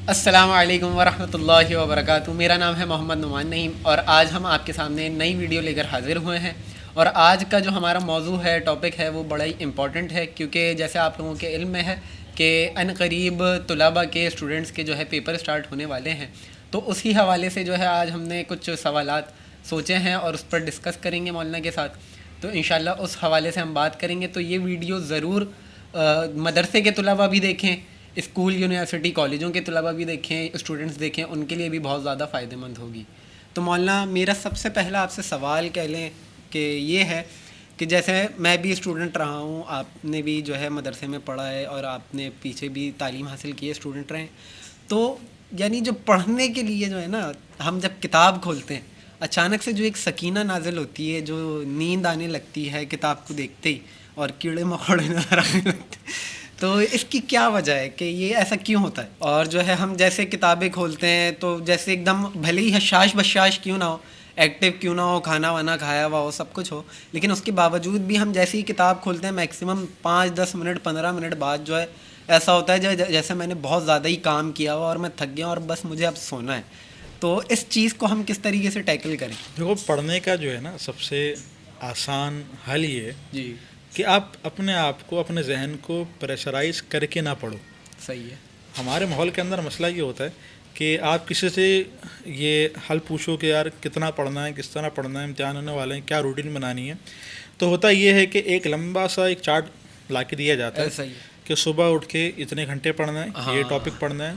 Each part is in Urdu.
السلام علیکم ورحمۃ اللہ وبرکاتہ. میرا نام ہے محمد نعمان نعیم اور آج ہم آپ کے سامنے نئی ویڈیو لے کر حاضر ہوئے ہیں. اور آج کا جو ہمارا موضوع ہے، ٹاپک ہے، وہ بڑا ہی امپورٹنٹ ہے، کیونکہ جیسے آپ لوگوں کے علم میں ہے کہ ان قریب طلباء کے اسٹوڈنٹس کے جو ہے پیپر اسٹارٹ ہونے والے ہیں. تو اسی حوالے سے جو ہے آج ہم نے کچھ سوالات سوچے ہیں اور اس پر ڈسکس کریں گے مولانا کے ساتھ. تو انشاءاللہ اس حوالے سے ہم بات کریں گے. تو یہ ویڈیو ضرور مدرسے کے طلباء بھی دیکھیں، اسکول یونیورسٹی کالجوں کے طلباء بھی دیکھیں، اسٹوڈنٹس دیکھیں، ان کے لیے بھی بہت زیادہ فائدہ مند ہوگی. تو مولانا میرا سب سے پہلا آپ سے سوال کہہ لیں کہ یہ ہے کہ جیسے میں بھی اسٹوڈنٹ رہا ہوں، آپ نے بھی جو ہے مدرسے میں پڑھا ہے اور آپ نے پیچھے بھی تعلیم حاصل کی ہے، اسٹوڈنٹ رہے ہیں. تو یعنی جو پڑھنے کے لیے جو ہے نا، ہم جب کتاب کھولتے ہیں اچانک سے جو ایک سکینہ نازل ہوتی ہے، جو نیند آنے لگتی ہے کتاب کو دیکھتے ہی اور کیڑے مکوڑے نظر آنے لگتے ہیں. تو اس کی کیا وجہ ہے کہ یہ ایسا کیوں ہوتا ہے؟ اور جو ہے ہم جیسے کتابیں کھولتے ہیں تو جیسے ایک دم بھلے ہی حشاش بشاش کیوں نہ ہو، ایکٹیو کیوں نہ ہو، کھانا وانا کھایا ہوا ہو، سب کچھ ہو، لیکن اس کے باوجود بھی ہم جیسے ہی کتاب کھولتے ہیں میکسیمم 5-10 منٹ 15 منٹ بعد جو ہے ایسا ہوتا ہے جیسے میں نے بہت زیادہ ہی کام کیا ہوا اور میں تھک گیا اور بس مجھے اب سونا ہے. تو اس چیز کو ہم کس طریقے سے ٹیکل کریں؟ دیکھو، پڑھنے کا جو ہے نا سب سے آسان حل یہ ہے جی کہ آپ اپنے آپ کو، اپنے ذہن کو پریشرائز کر کے نہ پڑھو. صحیح ہے. ہمارے ماحول کے اندر مسئلہ یہ ہوتا ہے کہ آپ کسی سے یہ حل پوچھو کہ یار کتنا پڑھنا ہے، کس طرح پڑھنا ہے، امتحان ہونے والے ہیں، کیا روٹین بنانی ہے. تو ہوتا یہ ہے کہ ایک لمبا سا ایک چارٹ لا کے دیا جاتا ہے صحیح ہے. کہ صبح اٹھ کے اتنے گھنٹے پڑھنا ہے، یہ ٹاپک پڑھنا ہے،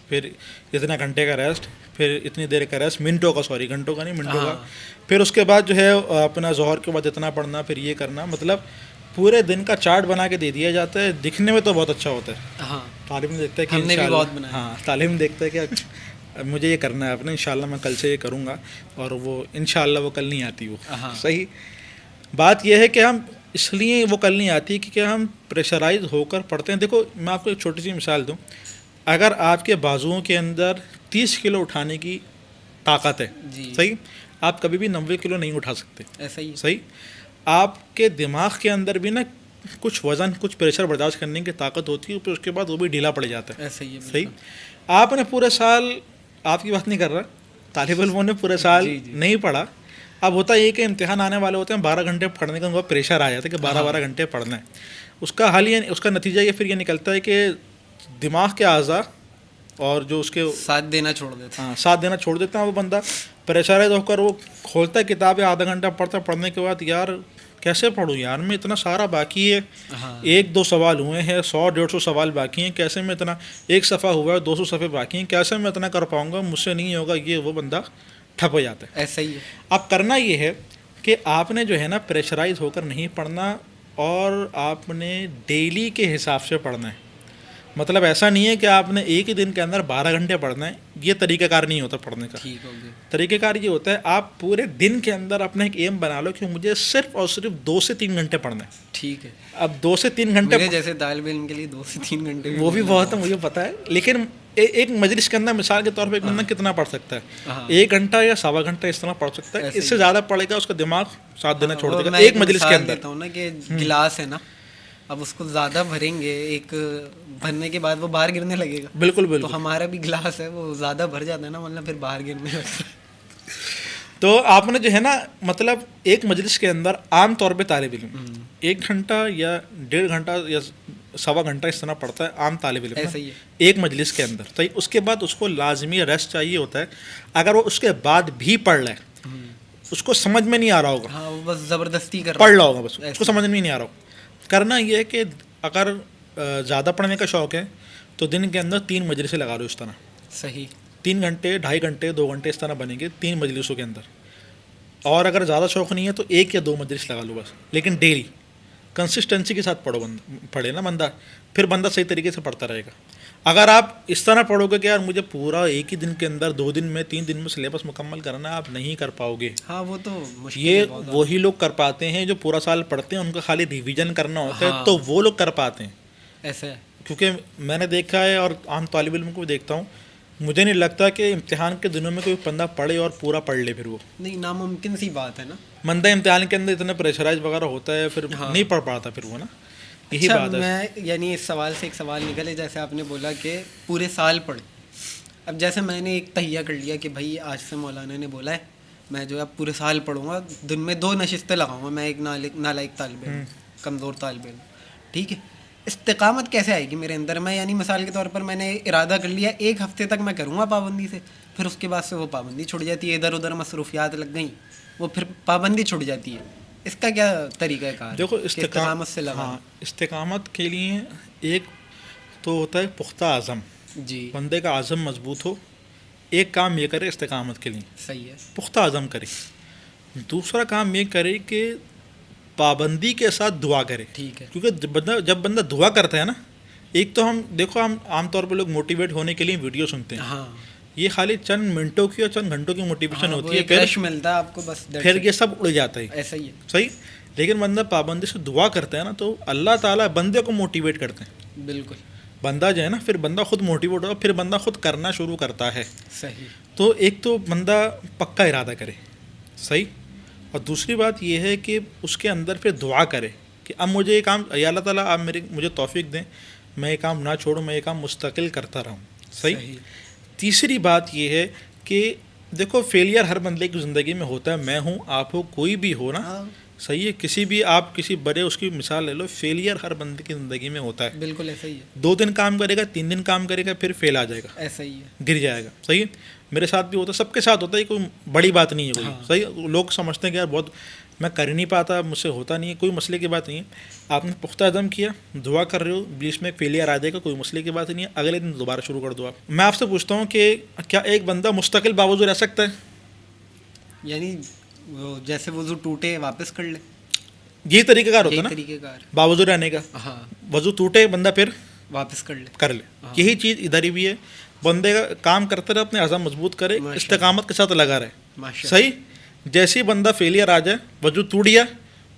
پھر اتنا گھنٹے کا ریسٹ، پھر اتنی دیر کا ریسٹ، گھنٹوں کا نہیں، منٹوں کا. پھر اس کے بعد جو ہے اپنا ظہر کے بعد اتنا پڑھنا، پھر یہ کرنا. مطلب پورے دن کا چارٹ بنا کے دے دیا جاتا ہے. دکھنے میں تو بہت اچھا ہوتا ہے. ہاں، طالب دیکھتا ہے کہ ہم نے بھی بہت بنایا. ہاں، طالب دیکھتا ہے کہ مجھے یہ کرنا ہے اپنے، انشاءاللہ میں کل سے یہ کروں گا، اور وہ انشاءاللہ وہ کل نہیں آتی. وہ صحیح بات یہ ہے کہ ہم اس لیے وہ کل نہیں آتی کیونکہ ہم پریشرائز ہو کر پڑھتے ہیں. دیکھو، میں آپ کو ایک چھوٹی سی مثال دوں. اگر آپ کے بازوؤں کے اندر 30 کلو اٹھانے کی طاقت ہے، صحیح، آپ کبھی بھی 90 کلو نہیں اٹھا سکتے. ایسا ہی. صحیح. آپ کے دماغ کے اندر بھی نا کچھ وزن، کچھ پریشر برداشت کرنے کی طاقت ہوتی ہے، پھر اس کے بعد وہ بھی ڈھیلا پڑ جاتا ہے. ایسا ہی ہے. صحیح. آپ نے پورے سال، آپ کی بات نہیں کر رہا، طالب علموں نے پورے سال نہیں پڑھا. اب ہوتا یہ کہ امتحان آنے والے ہوتے ہیں، 12 گھنٹے پڑھنے کا ان کو پریشر آ جاتا ہے کہ 12 گھنٹے پڑھنا ہے. اس کا حل یہ، اس کا نتیجہ یہ پھر یہ نکلتا ہے کہ دماغ کے اعضاء اور جو اس کے ساتھ دینا چھوڑ دیتے ہیں. ہاں، ساتھ دینا چھوڑ دیتا ہے. وہ بندہ پریشرائز ہو کر وہ کھولتا ہے کتابیں، آدھا گھنٹہ پڑھتا ہے. پڑھنے کے بعد یار کیسے پڑھوں یار، میں اتنا سارا باقی ہے، 1-2 سوال ہوئے ہیں، 100-150 سوال باقی ہیں، کیسے میں اتنا، ایک صفحہ ہوا ہے، 200 صفحے باقی ہیں، کیسے میں اتنا کر پاؤں گا، مجھ سے نہیں ہوگا. یہ وہ بندہ ٹھپ ہو جاتا ہے. ایسا ہی ہے. اب کرنا یہ ہے کہ آپ نے جو ہے نا پریشرائز ہو کر نہیں پڑھنا، اور آپ نے ڈیلی کے حساب سے پڑھنا ہے. مطلب ایسا نہیں ہے کہ آپ نے ایک ہی دن کے اندر 12 گھنٹے پڑھنا ہے. یہ طریقہ کار نہیں ہوتا پڑھنے کا. ٹھیک ہو گیا. طریقہ کار یہ ہوتا ہے آپ پورے دن کے اندر اپنا ایک ایم بنا لو کہ مجھے صرف اور صرف 2 سے 3 گھنٹے پڑھنا ہے. ٹھیک ہے. اب 2 سے 3 گھنٹے جیسے طالب علم کے لیے 2 سے 3 گھنٹے وہ بھی بہت ہے، مجھے پتہ ہے. لیکن ایک مجلس کے اندر مثال کے طور پہ ایک بندہ کتنا پڑھ سکتا ہے؟ 1 گھنٹہ یا 1.25 گھنٹہ اس طرح پڑھ سکتا ہے. اس سے زیادہ پڑھے گا اس کا دماغ ساتھ دینا چھوڑ دے گا. ایک مجلس کے اندر دیتا ہوں نا کہ گلاس ہے نا، اب اس کو زیادہ بھریں گے، ایک بھرنے کے بعد وہ باہر گرنے لگے گا. بالکل بالکل. تو ہمارا بھی گلاس ہے، وہ زیادہ بھر جاتا ہے نا، مطلب پھر باہر گرنے لگتا ہے. تو آپ نے جو ہے نا، مطلب ایک مجلس کے اندر عام طور پہ طالب علم 1 گھنٹہ یا 1.5 گھنٹہ یا 1.25 گھنٹہ اس طرح پڑھتا ہے عام طالب علم ایک مجلس کے اندر. تو اس کے بعد اس کو لازمی ریسٹ چاہیے ہوتا ہے. اگر وہ اس کے بعد بھی پڑھ لے، اس کو سمجھ میں نہیں آ رہا ہوگا، بس زبردستی پڑھ رہا ہوگا، بس اس کو سمجھ میں نہیں آ رہا ہوگا. کرنا یہ ہے کہ اگر زیادہ پڑھنے کا شوق ہے تو دن کے اندر 3 مجلسیں لگا لو اس طرح. صحیح. 3 گھنٹے، 2.5 گھنٹے، 2 گھنٹے اس طرح بنیں گے 3 مجلسوں کے اندر. اور اگر زیادہ شوق نہیں ہے تو 1 یا 2 مجلس لگا لو بس. لیکن ڈیلی کنسسٹنسی کے ساتھ پڑھے نا بندہ، پھر بندہ صحیح طریقے سے پڑھتا رہے گا. اگر آپ اس طرح پڑھو گے کہ یار مجھے پورا ایک ہی دن کے اندر 2 دن میں 3 دن میں سلیبس مکمل کرنا ہے، آپ نہیں کر پاؤ گے. ہاں، وہ تو یہ وہی لوگ کر پاتے ہیں جو پورا سال پڑھتے ہیں، ان کا خالی ریویژن کرنا ہوتا ہے، تو وہ لوگ کر پاتے ہیں. ایسا ہے. کیونکہ میں نے دیکھا ہے اور عام طالب علم کو بھی دیکھتا ہوں، مجھے نہیں لگتا کہ امتحان کے دنوں میں کوئی بندہ پڑھے اور پورا پڑھ لے. پھر وہ نہیں، ناممکن سی بات ہے نا. بندہ امتحان کے اندر اتنا پریشرائز وغیرہ ہوتا ہے، پھر نہیں پڑھ پاتا پھر وہ نا. یہی بات ہے. میں یعنی اس سوال سے ایک سوال نکلے، جیسے آپ نے بولا کہ پورے سال پڑھیں، اب جیسے میں نے ایک تہیہ کر لیا کہ بھائی آج سے مولانا نے بولا ہے میں جو ہے اب پورے سال پڑھوں گا, دن میں 2 نشستیں لگاؤں گا, میں ایک نالائق طالب علم, کمزور طالب علم, ٹھیک ہے. استقامت کیسے آئے گی میرے اندر؟ میں یعنی مثال کے طور پر میں نے ارادہ کر لیا 1 ہفتے تک میں کروں گا پابندی سے, پھر اس کے بعد سے وہ پابندی چھوٹ جاتی ہے, ادھر ادھر مصروفیات لگ گئیں, وہ پھر پابندی چھوٹ جاتی ہے. اس کا کیا طریقہ کار ہے؟ دیکھو استقامت سے لگا. ہاں, استقامت کے لیے ایک تو ہوتا ہے پختہ عزم, جی بندے کا عزم مضبوط ہو, ایک کام یہ کرے استقامت کے لیے صحیح ہے, پختہ عزم کرے. دوسرا کام یہ کرے کہ پابندی کے ساتھ دعا کرے, ٹھیک ہے, کیونکہ جب بندہ دعا کرتا ہے نا, ایک تو ہم دیکھو ہم عام طور پہ لوگ موٹیویٹ ہونے کے لیے ویڈیو سنتے ہیں, ہاں یہ خالی چند منٹوں کی اور چند گھنٹوں کی موٹیویشن ہوتی ہے, پھر ملتا ہے آپ کو بس, پھر یہ سب اڑ جاتا ہے. ایسا ہی ہے, صحیح. لیکن بندہ پابندی سے دعا کرتا ہے نا تو اللہ تعالیٰ بندے کو موٹیویٹ کرتے ہیں. بالکل, بندہ جو ہے نا پھر بندہ خود موٹیویٹ ہوگا, پھر بندہ خود کرنا شروع کرتا ہے. صحیح. تو ایک تو بندہ پکا ارادہ کرے, صحیح. اور دوسری بات یہ ہے کہ اس کے اندر پھر دعا کرے کہ اب مجھے یہ کام, یا اللہ تعالیٰ آپ مجھے توفیق دیں, میں یہ کام نہ چھوڑوں, میں یہ کام مستقل کرتا رہوں. صحیح. تیسری بات یہ ہے کہ دیکھو فیلئر ہر بندے کی زندگی میں ہوتا ہے, میں ہوں, آپ ہو, کوئی بھی ہو نا, صحیح ہے. کسی بھی آپ کسی بڑے اس کی مثال لے لو, فیلئر ہر بندے کی زندگی میں ہوتا ہے. بالکل ایسا ہی ہے. 2 دن کام کرے گا, 3 دن کام کرے گا, پھر فیل آ جائے گا, ایسا ہی ہے, گر جائے گا. صحیح. میرے ساتھ بھی ہوتا ہے, سب کے ساتھ ہوتا ہے, کوئی بڑی بات نہیں ہے کوئی. صحیح. لوگ سمجھتے ہیں کہ یار بہت میں کر ہی نہیں پاتا, مجھ سے ہوتا نہیں ہے, کوئی مسئلے کی بات نہیں ہے. آپ نے پختہ عزم کیا, دعا کر رہے ہو, بیچ میں فیلئر آ جائے گا, کوئی مسئلے کی بات نہیں ہے, اگلے دن دوبارہ شروع کر دو آپ. میں آپ سے پوچھتا ہوں کہ کیا ایک بندہ مستقل باوضو رہ سکتا ہے؟ یعنی وہ جیسے وضو ٹوٹے واپس کر لے, یہی طریقہ کار ہوتا ہے نا طریقہ کار باوضو رہنے کا. ہاں, وضو ٹوٹے بندہ پھر واپس کر لے. یہی چیز ادھر ہی بھی ہے, بندے کا کام کرتے رہے, اپنے عزم مضبوط کرے, استقامت کے ساتھ لگا رہے. صحیح. جیسے ہی بندہ فیلئر آ جائے, وضو ٹوٹ گیا,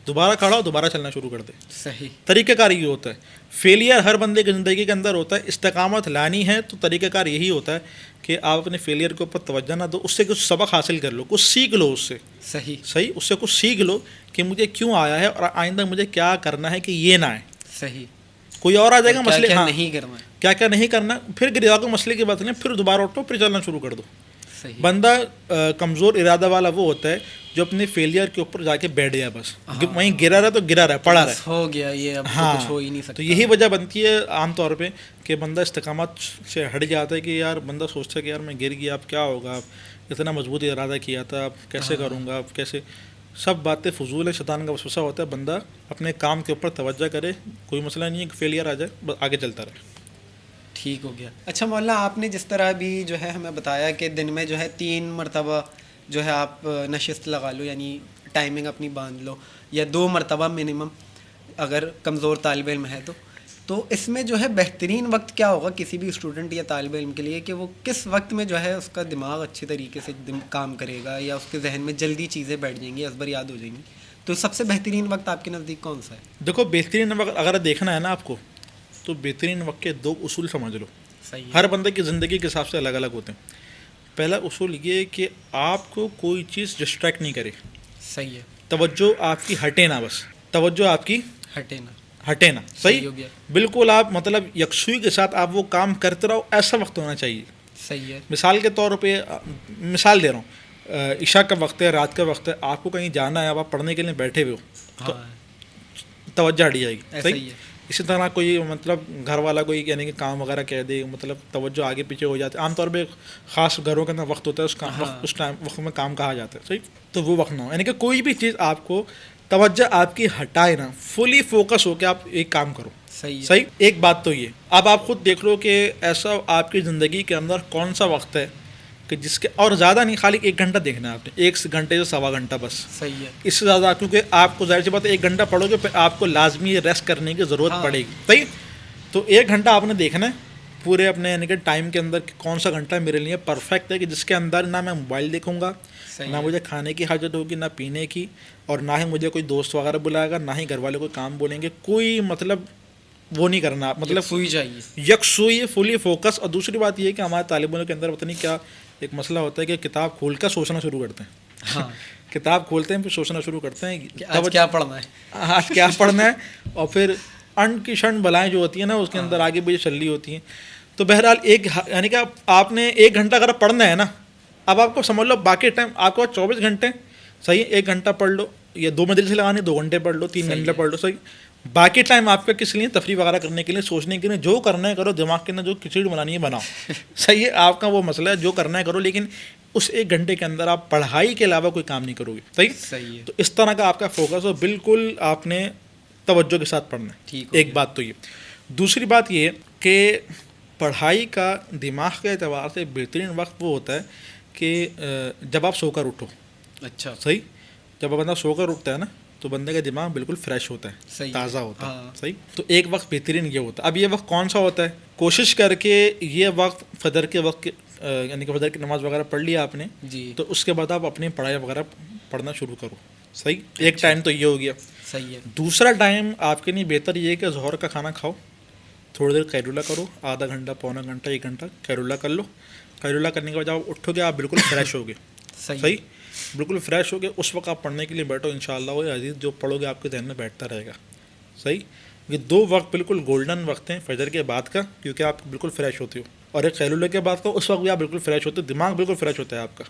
دوبارہ کھڑا ہو, دوبارہ چلنا شروع کر دے. صحیح. طریقہ کار یہ ہوتا ہے. فیلئر ہر بندے کی زندگی کے اندر ہوتا ہے, استقامت لانی ہے تو طریقہ کار یہی ہوتا ہے کہ آپ اپنے فیلئر کے اوپر توجہ نہ دو, اس سے کچھ سبق حاصل کر لو, کچھ سیکھ لو اس سے. صحیح. اس سے کچھ سیکھ لو کہ مجھے کیوں آیا ہے اور آئندہ مجھے کیا کرنا ہے کہ یہ نہ آئے. صحیح. کوئی اور آ جائے گا مسئلے, کیا نہیں کرنا, کیا نہیں کرنا, پھر گر جاؤ گے, مسئلے کی بات نہیں, پھر دوبارہ اٹھو, پھر چلنا شروع کر دو. بندہ کمزور ارادہ والا وہ ہوتا ہے جو اپنے فیلئر کے اوپر جا کے بیٹھ گیا, بس وہیں گرا رہا تو گرا رہا, پڑا رہا, ہو گیا یہ, اب کچھ ہو ہی نہیں سکتا. تو یہی وجہ بنتی ہے عام طور پہ کہ بندہ استقامت سے ہٹ جاتا ہے کہ یار بندہ سوچتا ہے کہ یار میں گر گیا, اب کیا ہوگا, اتنا مضبوط ارادہ کیا تھا, اب کیسے کروں گا, اب کیسے. سب باتیں فضول ہے, شیطان کا وسوسہ ہوتا ہے. بندہ اپنے کام کے اوپر توجہ کرے, کوئی مسئلہ نہیں ہے کہ فیلئر آ جائے, بس آگے چلتا رہے. ٹھیک ہو گیا. اچھا مولانا, آپ نے جس طرح بھی جو ہے ہمیں بتایا کہ دن میں جو ہے 3 مرتبہ جو ہے آپ نشست لگا لو, یعنی ٹائمنگ اپنی باندھ لو, یا 2 مرتبہ منیمم اگر کمزور طالب علم ہے تو اس میں جو ہے بہترین وقت کیا ہوگا کسی بھی اسٹوڈنٹ یا طالب علم کے لیے کہ وہ کس وقت میں جو ہے اس کا دماغ اچھے طریقے سے کام کرے گا, یا اس کے ذہن میں جلدی چیزیں بیٹھ جائیں گی, ازبر یاد ہو جائیں گی, تو سب سے بہترین وقت آپ کے نزدیک کون سا ہے؟ دیکھو بہترین وقت اگر دیکھنا ہے نا آپ کو, تو بہترین وقت کے 2 اصول سمجھ لو. ہر بندے کی زندگی کے حساب سے الگ الگ ہوتے ہیں. پہلا اصول یہ کہ آپ کو کوئی چیز ڈسٹریکٹ نہیں کرے. صحیح ہے. توجہ آپ کی ہٹے نا, بس توجہ آپ کی ہٹے نا. صحیح. بالکل آپ مطلب یکسوئی کے ساتھ آپ وہ کام کرتے رہو, ایسا وقت ہونا چاہیے. صحیح ہے. مثال کے طور پہ مثال دے رہا ہوں, عشاء کا وقت ہے, رات کا وقت ہے, آپ کو کہیں جانا ہے, اب آپ پڑھنے کے لیے بیٹھے ہوئے ہو, تو توجہ ہٹ جائے گی. صحیح. اسی طرح کوئی مطلب گھر والا کوئی یعنی کہ کام وغیرہ کہہ دے, مطلب توجہ آگے پیچھے ہو جاتے. عام طور پہ خاص گھروں کے اندر وقت ہوتا ہے, اس ٹائم وقت میں کام کہا جاتا ہے. صحیح. تو وہ وقت نہ ہو, یعنی کہ کوئی بھی چیز آپ کو توجہ آپ کی ہٹائے نا, فلی فوکس ہو کے آپ ایک کام کرو. صحیح. ایک بات تو یہ, اب آپ خود دیکھ لو کہ ایسا آپ کی زندگی کے اندر کون سا وقت ہے کہ جس کے, اور زیادہ نہیں, خالی 1 گھنٹہ دیکھنا ہے آپ نے, 1 گھنٹے سے 1.25 گھنٹہ بس. صحیح ہے. اس سے زیادہ, کیونکہ آپ کو ظاہر سی بات ہے 1 گھنٹہ پڑھو گے پھر آپ کو لازمی ریسٹ کرنے کی ضرورت پڑے گی. صحیح. تو 1 گھنٹہ آپ نے دیکھنا ہے پورے اپنے یعنی کہ ٹائم کے اندر کون سا گھنٹہ میرے لیے پرفیکٹ ہے کہ جس کے اندر نہ میں موبائل دیکھوں گا, نہ مجھے کھانے کی حاجت ہوگی, نہ پینے کی, اور نہ ہی مجھے کوئی دوست وغیرہ بلائے گا, نہ ہی گھر والے کوئی کام بولیں گے, کوئی مطلب وہ نہیں کرنا. مطلب سوئی چاہیے, یکسوئی, فلی فوکس. اور دوسری بات یہ ہے کہ ہمارے طالب علموں کے اندر پتہ نہیں کیا ایک مسئلہ ہوتا ہے کہ کتاب کھول کر سوچنا شروع کرتے ہیں. کتاب کھولتے ہیں پھر سوچنا شروع کرتے ہیں آج کیا پڑھنا ہے, آج کیا پڑھنا ہے, اور پھر ان کی شن بلائیں جو ہوتی ہیں نا اس کے اندر آگے بھی چل رہی ہوتی ہیں. تو بہرحال ایک یعنی کہ آپ نے 1 گھنٹہ اگر پڑھنا ہے نا، اب آپ کو سمجھ لو باقی ٹائم آپ کو 24 گھنٹے، صحیح 1 گھنٹہ پڑھ لو، یا 2 مدرسے سے لگانے 2 گھنٹے پڑھ لو، 3 گھنٹے پڑھ لو، صحیح باقی ٹائم آپ کا کس لیے؟ تفریح وغیرہ کرنے کے لیے، سوچنے کے لیے، جو کرنا ہے کرو، دماغ کے اندر جو کھچڑی بنانی ہے بناؤ، صحیح ہے، آپ کا وہ مسئلہ ہے، جو کرنا ہے کرو، لیکن اس 1 گھنٹے کے اندر آپ پڑھائی کے علاوہ کوئی کام نہیں کرو گے، صحیح ہے، تو اس طرح کا آپ کا فوکس ہو، بالکل آپ نے توجہ کے ساتھ پڑھنا ہے، ایک بات تو یہ۔ دوسری بات یہ کہ پڑھائی کا دماغ کے اعتبار سے بہترین وقت وہ ہوتا ہے کہ جب آپ سو کر اٹھو، اچھا صحیح، جب بندہ سو کر اٹھتا ہے نا تو بندے کا دماغ بالکل فریش ہوتا ہے، تازہ ہوتا ہے، صحیح، تو ایک وقت بہترین یہ ہوتا ہے۔ اب یہ وقت کون سا ہوتا ہے؟ کوشش کر کے یہ وقت فجر کے وقت یعنی کہ فجر کی نماز وغیرہ پڑھ لیا آپ نے تو اس کے بعد آپ اپنی پڑھائی وغیرہ پڑھنا شروع کرو، صحیح، ایک ٹائم تو یہ ہو گیا، صحیح ہے۔ دوسرا ٹائم آپ کے لیے بہتر یہ ہے کہ ظہر کا کھانا کھاؤ، تھوڑی دیر قیلولہ کرو، آدھا گھنٹہ، پونا گھنٹہ، 1 گھنٹہ قیلولہ کر لو، قیلولہ کرنے کے بعد جب آپ اٹھو گے آپ بالکل فریش ہوگے، صحیح، بالکل فریش ہو گئے، اس وقت آپ پڑھنے کے لیے بیٹھو، انشاءاللہ وہ عزیز جو پڑھو گے آپ کے ذہن میں بیٹھتا رہے گا، صحیح۔ یہ 2 وقت بالکل گولڈن وقت ہیں فجر کے بعد کا، کیونکہ آپ بالکل فریش ہوتے ہو، اور ایک قیلولہ کے بعد کا، اس وقت بھی آپ بالکل فریش ہوتے ہو، دماغ بالکل فریش ہوتا ہے آپ کا۔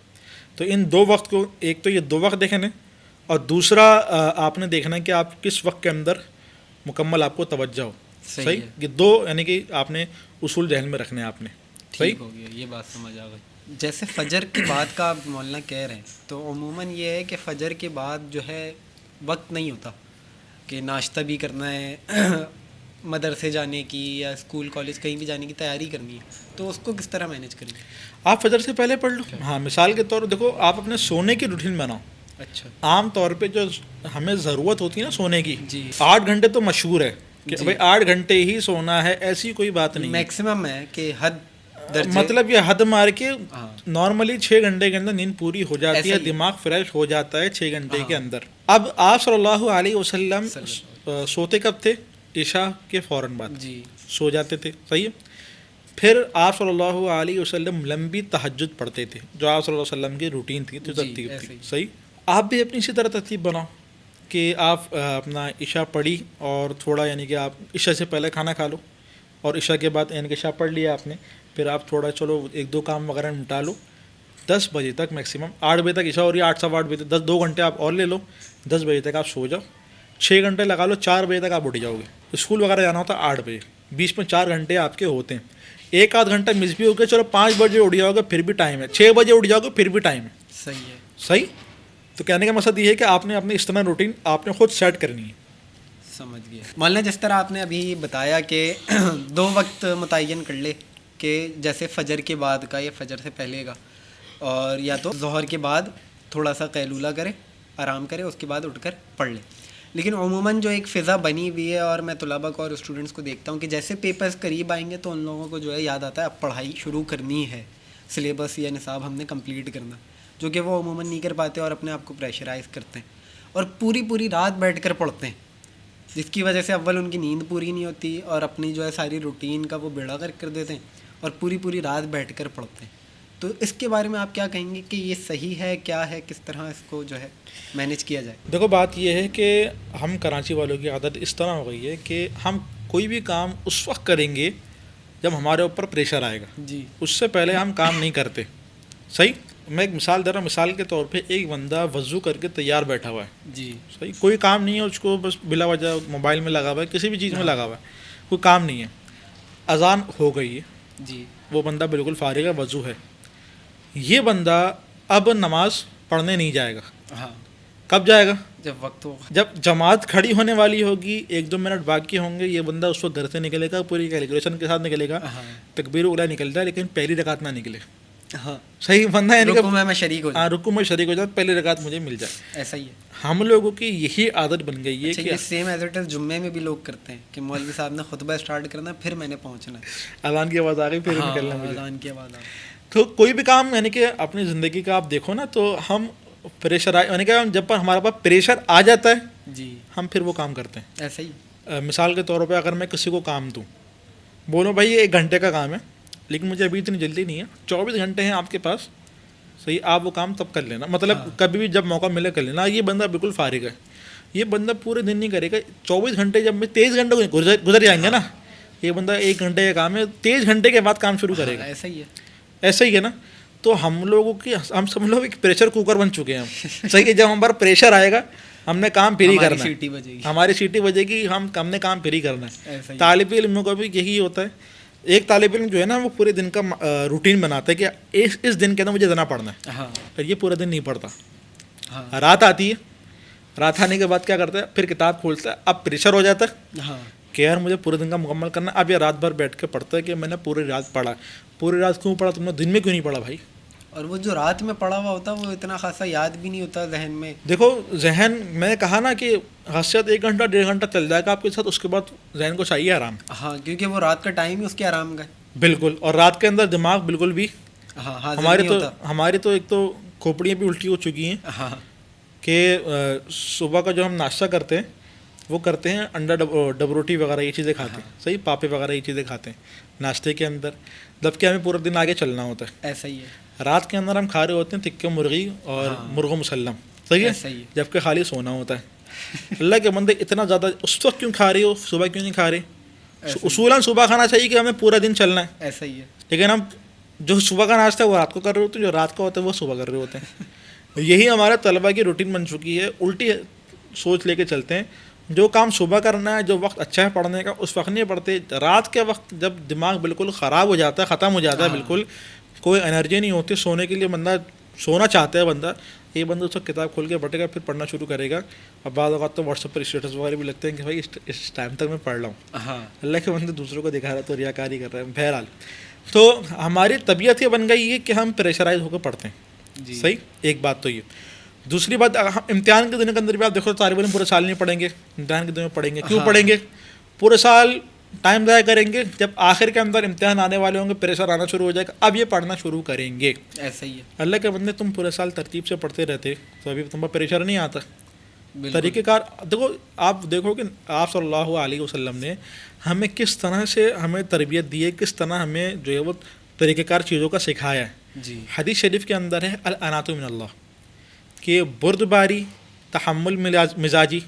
تو ان 2 وقت کو، ایک تو یہ 2 وقت دیکھنے، اور دوسرا آپ نے دیکھنا ہے کہ آپ کس وقت کے اندر مکمل آپ کو توجہ ہو، صحیح، یہ 2 یعنی کہ آپ نے اصول ذہن میں رکھنے ہیں آپ نے، صحیح ہو گیا، یہ بات سمجھ آ گئی۔ جیسے فجر کے بعد کا آپ مولانا کہہ رہے ہیں، تو عموماً یہ ہے کہ فجر کے بعد جو ہے وقت نہیں ہوتا کہ ناشتہ بھی کرنا ہے، مدرسے جانے کی یا اسکول کالج کہیں بھی جانے کی تیاری کرنی ہے، تو اس کو کس طرح مینیج کریں گے؟ آپ فجر سے پہلے پڑھ لو، ہاں، مثال کے طور پر دیکھو، آپ اپنے سونے کی روٹین بناؤ۔ اچھا، عام طور پہ جو ہمیں ضرورت ہوتی ہے نا سونے کی، جی، 8 گھنٹے تو مشہور ہے کہ بھائی 8 گھنٹے ہی سونا ہے، ایسی کوئی بات نہیں، میکسیمم ہے کہ حد مطلب یہ حد مار کے نارملی 6 گھنٹے کے اندر نیند پوری ہو جاتی ہے، دماغ فریش ہو جاتا ہے 6 گھنٹے کے اندر۔ اب آپ صلی اللہ علیہ وسلم سوتے کب تھے؟ عشاء کے فوراً بعد جی سو جاتے تھے، صحیح ہے۔ پھر آپ صلی اللہ علیہ وسلم لمبی تہجد پڑھتے تھے، جو آپ صلی اللہ علیہ وسلم کی روٹین تھی، ترتیب تھی، صحیح۔ آپ بھی اپنی اسی طرح ترتیب بناؤ کہ آپ اپنا عشاء پڑھی اور تھوڑا یعنی کہ آپ عشاء سے پہلے کھانا کھا لو، اور عشاء کے بعد یعنی کہ عشاء پڑھ لیا آپ نے، پھر آپ تھوڑا چلو 1-2 کام وغیرہ نمٹا لو، 10 بجے تک میکسیمم، 8 بجے تک عشاء ہو رہی ہے، 8 سوا 8 بجے تک 2 گھنٹے آپ اور لے لو، 10 بجے تک آپ سو جاؤ، 6 گھنٹے لگا لو، 4 بجے تک آپ اٹھ جاؤ گے۔ اسکول وغیرہ جانا ہوتا ہے 8 بجے، بیچ میں 4 گھنٹے آپ کے ہوتے ہیں، 1-8 گھنٹہ مس بھی ہو گیا، چلو 5 بجے اٹھ جاؤ گے پھر بھی ٹائم ہے، 6 بجے اٹھ جاؤ گے پھر بھی ٹائم ہے، صحیح ہے، صحیح۔ تو کہنے کا مقصد یہ ہے کہ آپ نے اپنی اس طرح روٹین آپ نے خود سیٹ کرنی ہے۔ سمجھ گیا مولانا، جس طرح آپ نے ابھی بتایا کہ 2 وقت متعین کر لے، کہ جیسے فجر کے بعد کا یا فجر سے پہلے کا، اور یا تو ظہر کے بعد تھوڑا سا قیلولہ کرے، آرام کرے، اس کے بعد اٹھ کر پڑھ لے۔ لیکن عموماً جو ایک فضا بنی ہوئی ہے، اور میں طلباء کو اور اسٹوڈنٹس کو دیکھتا ہوں کہ جیسے پیپرز قریب آئیں گے تو ان لوگوں کو جو ہے یاد آتا ہے اب پڑھائی شروع کرنی ہے، سلیبس یا نصاب ہم نے کمپلیٹ کرنا، جو کہ وہ عموماً نہیں کر پاتے اور اپنے آپ کو پریشرائز کرتے ہیں اور پوری رات بیٹھ کر پڑھتے ہیں، جس کی وجہ سے اول ان کی نیند پوری نہیں ہوتی اور اپنی جو ہے ساری روٹین کا وہ بیڑا غرق کر دیتے ہیں اور پوری رات بیٹھ کر پڑھتے ہیں۔ تو اس کے بارے میں آپ کیا کہیں گے کہ یہ صحیح ہے، کیا ہے، کس طرح اس کو جو ہے مینیج کیا جائے؟ دیکھو بات یہ ہے کہ ہم کراچی والوں کی عادت اس طرح ہو گئی ہے کہ ہم کوئی بھی کام اس وقت کریں گے جب ہمارے اوپر پریشر آئے گا، جی، اس سے پہلے ہم کام نہیں کرتے، صحیح۔ میں ایک مثال دے رہا ہوں، مثال کے طور پہ ایک بندہ وضو کر کے تیار بیٹھا ہوا ہے، جی، صحیح، کوئی کام نہیں ہے اس کو، بس بلا وجہ موبائل میں لگا ہوا ہے، کسی بھی چیز میں لگا ہوا ہے، کوئی کام نہیں ہے، اذان ہو گئی ہے، جی، وہ بندہ بالکل فارغ ہے، وضو ہے، یہ بندہ اب نماز پڑھنے نہیں جائے گا، ہاں، کب جائے گا؟ جب وقت ہوگا، جب جماعت کھڑی ہونے والی ہوگی، 1-2 منٹ باقی ہوں گے، یہ بندہ اس وقت گھر سے نکلے گا، پوری کیلکولیشن کے ساتھ نکلے گا، تکبیر اولیٰ نکلتا ہے لیکن پہلی رکعت نہ نکلے، ہاں، صحیح بندہ یعنی رکوع میں شریک ہو جائے، رکوع میں شریک ہو جائے، پہلی رکعت مجھے مل جائے، ایسا ہی ہے۔ ہم لوگوں کی یہی عادت بن گئی ہے اچھا، کہ یہ سیم ایز اٹ از جمعے میں بھی لوگ کرتے ہیں کہ مولوی صاحب نے خطبہ اسٹارٹ کرنا ہے، پھر میں نے پہنچنا ہے، اذان کی آواز آ گئی پھر نکلنا مجھے، اذان کی آواز آ گئی۔ تو کوئی بھی کام یعنی کہ اپنی زندگی کا آپ دیکھو نا، تو ہم پریشر یعنی کہ جب پر ہمارے پاس پریشر آ جاتا ہے، جی، ہم پھر وہ کام کرتے ہیں۔ ایسا ہی، مثال کے طور پہ اگر میں کسی کو کام دوں، بولو بھائی یہ 1 گھنٹے کا کام ہے لیکن مجھے ابھی اتنی جلدی نہیں ہے، 24 گھنٹے ہیں آپ کے پاس، صحیح، آپ وہ کام تب کر لینا، مطلب کبھی بھی جب موقع ملے کر لینا۔ یہ بندہ بالکل فارغ ہے، یہ بندہ پورے دن نہیں کرے گا، 24 گھنٹے جب میں 23 گھنٹے گزر جائیں گے نا، یہ بندہ 1 گھنٹے کا کام ہے 23 گھنٹے کے بعد کام شروع کرے گا. ایسا ہی ہے. ایسا ہی ہے نا. تو ہم لوگوں کی ہم سب لوگ ایک پریشر کوکر بن چکے ہیں ہم. صحیح ہے. جب ہم پر پریشر آئے گا ہم نے کام فری کرنا ہے, ہماری سیٹی بجے گی, ہم نے کام فری کرنا ہے. طالب علموں کا بھی یہی ہوتا ہے. ایک طالب علم جو ہے نا وہ پورے دن کا روٹین بناتا ہے کہ اس دن کے اندر مجھے اتنا پڑھنا ہے, پر یہ پورا دن نہیں پڑھتا. رات آتی ہے, رات آنے کے بعد کیا کرتا ہے, پھر کتاب کھولتا ہے. اب پریشر ہو جاتا ہے کہ یار مجھے پورے دن کا مکمل کرنا ہے. اب یہ رات بھر بیٹھ کے پڑھتا ہے کہ میں نے پوری رات پڑھا. پوری رات کیوں پڑھا, تم نے دن میں کیوں نہیں پڑھا بھائی؟ اور وہ جو رات میں پڑھا ہوا ہوتا ہے وہ اتنا خاصا یاد بھی نہیں ہوتا ذہن میں. دیکھو ذہن, میں نے کہا نا کہ حسیت 1 گھنٹہ 1.5 گھنٹہ چل جائے گا آپ کے ساتھ, اس کے بعد ذہن کو چاہیے آرام. ہاں, کیونکہ وہ رات کا ٹائم ہی اس کے آرام کا ہے. بالکل. اور رات کے اندر دماغ بالکل بھی ہماری تو ایک تو کھوپڑیاں بھی الٹی ہو چکی ہیں کہ صبح کا جو ہم ناشتہ کرتے ہیں وہ کرتے ہیں انڈا ڈبروٹی وغیرہ یہ چیزیں کھاتے ہیں. صحیح, پاپے وغیرہ یہ چیزیں کھاتے ہیں ناشتے کے اندر, جبکہ ہمیں پورا دن آگے چلنا ہوتا ہے. ایسا ہی ہے. رات کے اندر ہم کھا رہے ہوتے ہیں تکے مرغی اور مرغ مسلم. صحیح ہے, جبکہ خالی سونا ہوتا ہے. اللہ کے بندے اتنا زیادہ اس وقت کیوں کھا رہے ہو, صبح کیوں نہیں کھا رہے؟ اصولاً صبح کھانا چاہیے کہ ہمیں پورا دن چلنا ہے. ایسا ہی ہے. لیکن ہم جو صبح کا ناشتہ ہے وہ رات کو کر رہے ہوتے ہیں, جو رات کا ہوتا ہے وہ صبح کر رہے ہوتے ہیں. یہی ہمارے طلبہ کی روٹین بن چکی ہے. الٹی سوچ لے کے چلتے ہیں, جو کام صبح کرنا ہے, جو وقت اچھا ہے پڑھنے کا اس وقت نہیں پڑھتے. رات کے وقت جب دماغ بالکل خراب ہو جاتا ہے, ختم ہو جاتا ہے, بالکل کوئی انرجی نہیں ہوتی سونے کے لیے, بندہ سونا چاہتا ہے بندہ, یہ بندہ اس وقت کتاب کھول کے بیٹھے گا, پھر پڑھنا شروع کرے گا. اب بعض اوقات تو واٹس ایپ پر اسٹیٹس وغیرہ بھی لگتے ہیں کہ بھائی اس ٹائم تک میں پڑھ رہا ہوں. اللہ کے بندے دوسروں کو دکھا رہا ہے تو ریاکاری کر رہے ہیں. بہرحال تو ہماری طبیعت یہ بن گئی ہے کہ ہم پریشرائز ہو کے پڑھتے ہیں. صحیح, ایک بات تو یہ. دوسری بات, امتحان کے دنوں کے اندر بھی آپ دیکھو طالب علم پورے سال نہیں پڑھیں گے, امتحان کے دنوں میں پڑھیں گے. کیوں پڑھیں گے؟ پورے سال ٹائم ضائع کریں گے, جب آخر کے اندر امتحان آنے والے ہوں گے, پریشر آنا شروع ہو جائے گا, اب یہ پڑھنا شروع کریں گے. ایسا ہی ہے. اللہ کے بندے تم پورے سال ترتیب سے پڑھتے رہتے تو ابھی تم پر پریشر نہیں آتا. طریقہ کار دیکھو, آپ دیکھو کہ آپ صلی اللہ علیہ وسلم نے ہمیں کس طرح سے ہمیں تربیت دی ہے, کس طرح ہمیں جو ہے وہ طریقہ کار چیزوں کا سکھایا ہے. حدیث شریف کے اندر ہے العنات من اللہ, کہ بردباری, تحمل مزاجی,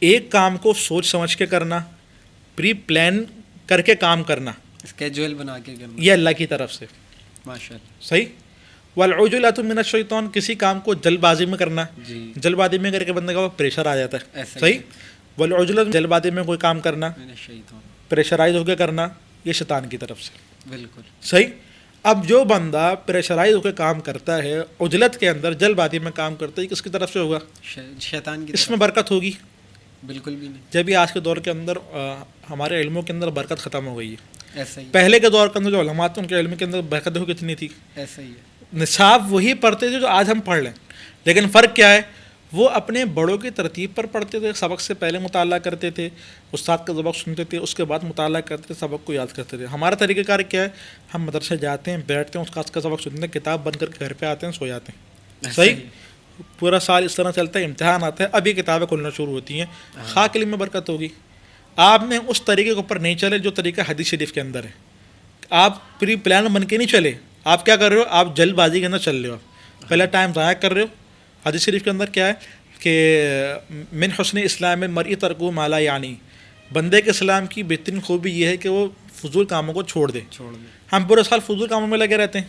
ایک کام کو سوچ سمجھ کے کرنا, پری پلان کر کے کام کرنا, اسکیجول بنا کے کرنا, یہ اللہ کی طرف سے. ماشاءاللہ. صحیح. والعجلۃ من الشیطان, کسی کام کو جلد بازی میں کرنا, جلد بازی میں کر کے بندے کا پریشر آ جاتا ہے. صحیح. والعجلۃ, جلد بازی میں کوئی کام کرنا, پریشرائز ہو کے کرنا, یہ شیطان کی طرف سے. بالکل صحیح. اب جو بندہ پریشرائز ہو کے کام کرتا ہے, عجلت کے اندر جلد بازی میں کام کرتا ہے, کس کی طرف سے ہوگا؟ شیطان کی. اس میں برکت ہوگی؟ بالکل بھی نہیں. جب یہ آج کے دور کے اندر ہمارے علموں کے اندر برکت ختم ہو گئی ہے. ایسا ہی. پہلے کے دور کے اندر جو علماء تھے ان کے علم کے اندر برکت دیکھو کتنی تھی. ایسا ہی ہے. نصاب وہی پڑھتے تھے جو آج ہم پڑھ لیں, لیکن فرق کیا ہے, وہ اپنے بڑوں کی ترتیب پر پڑھتے تھے, سبق سے پہلے مطالعہ کرتے تھے, استاد کا سبق سنتے تھے, اس کے بعد مطالعہ کرتے تھے, سبق کو یاد کرتے تھے. ہمارا طریقہ کار کیا ہے, ہم مدرسے جاتے ہیں, بیٹھتے ہیں, استاد کا سبق سنتے ہیں, کتاب بند کر کے گھر پہ آتے ہیں, سو جاتے ہیں. صحیح. پورا سال اس طرح چلتا ہے, امتحان آتا ہے, اب یہ کتابیں کھولنا شروع ہوتی ہیں. خاک علم میں برکت ہوگی. آپ نے اس طریقے کے اوپر نہیں چلے جو طریقہ حدیث شریف کے اندر ہے. آپ پری پلان بن کے نہیں چلے, آپ کیا کر رہے ہو, آپ جلد بازی کے اندر چل رہے ہو, پہلا ٹائم ضائع کر رہے ہو. حدیث شریف کے اندر کیا ہے کہ من حسن اسلام مرئی ترکو مالا, یعنی بندے کے اسلام کی بہترین خوبی یہ ہے کہ وہ فضول کاموں کو چھوڑ دے. ہم پورے سال فضول کاموں میں لگے رہتے ہیں